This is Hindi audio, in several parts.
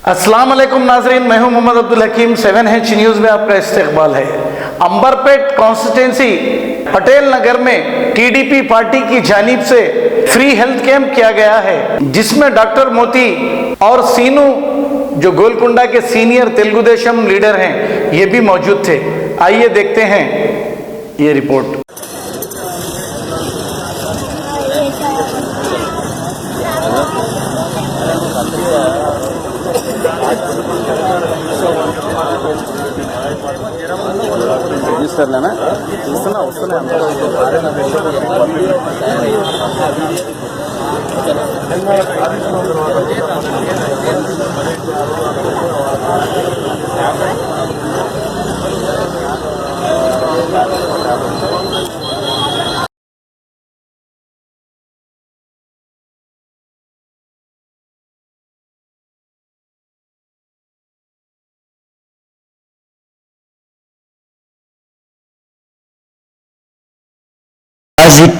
अस्सलाम वालेकुम नाजरीन, मैं हूं मोहम्मद अब्दुल हकीम। 7H न्यूज़ में आपका इस्तकबाल है। अंबरपेट कॉन्स्टिट्यूंसी पटेल नगर में टीडीपी पार्टी की जानिब से फ्री हेल्थ कैंप किया गया है, जिसमें डॉक्टर मोती और सीनू जो गोलकुंडा के सीनियर तेलुगु देशम लीडर हैं, ये भी मौजूद थे। आइए देखते हैं ये रिपोर्ट। कर लेना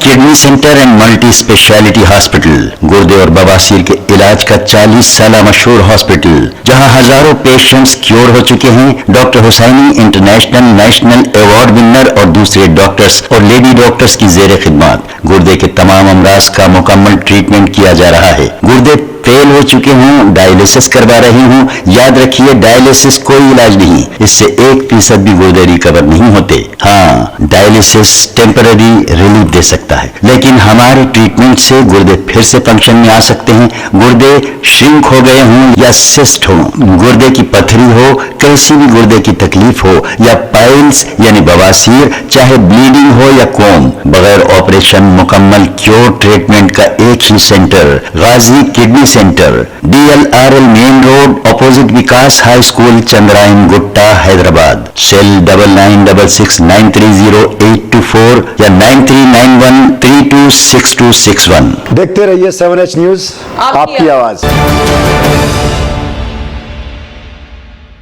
kidney centre and multi speciality hospital गुर्दे और बवासीर के इलाज का 40 साल मशहूर हॉस्पिटल, जहां हजारों पेशेंट्स क्योर हो चुके हैं। Doctor Husaini international national award winner और दूसरे डॉक्टर्स और लेडी डॉक्टर्स की जेर खिदमत गुर्दे के तमाम अमराज का मुकम्मल ट्रीटमेंट किया जा रहा है। गुर्दे फेल हो चुके हूँ, डायलिसिस करवा रही हूँ, याद रखिए डायलिसिस कोई इलाज नहीं, इससे 1% भी गुर्दे रिकवर नहीं होते। हाँ, डायलिसिस टेम्पररी रिलीफ दे सकता है, लेकिन हमारे ट्रीटमेंट से गुर्दे फिर से फंक्शन में आ सकते हैं। गुर्दे श्रिंक हो गए हों या सिस्ट हो, गुर्दे की पथरी हो, कैसी भी गुर्दे की तकलीफ हो, या पाइल्स यानी बवासीर, चाहे ब्लीडिंग हो या कोम, बगैर ऑपरेशन मुकम्मल क्योर ट्रीटमेंट का एक ही centre, Gazi kidney centre, DLRL main road, opposite Vikas high school, Chandrayangutta, Hyderabad. Cell 9966930824 या 9391326261। देखते रहिए 7H न्यूज़, आपकी आवाज।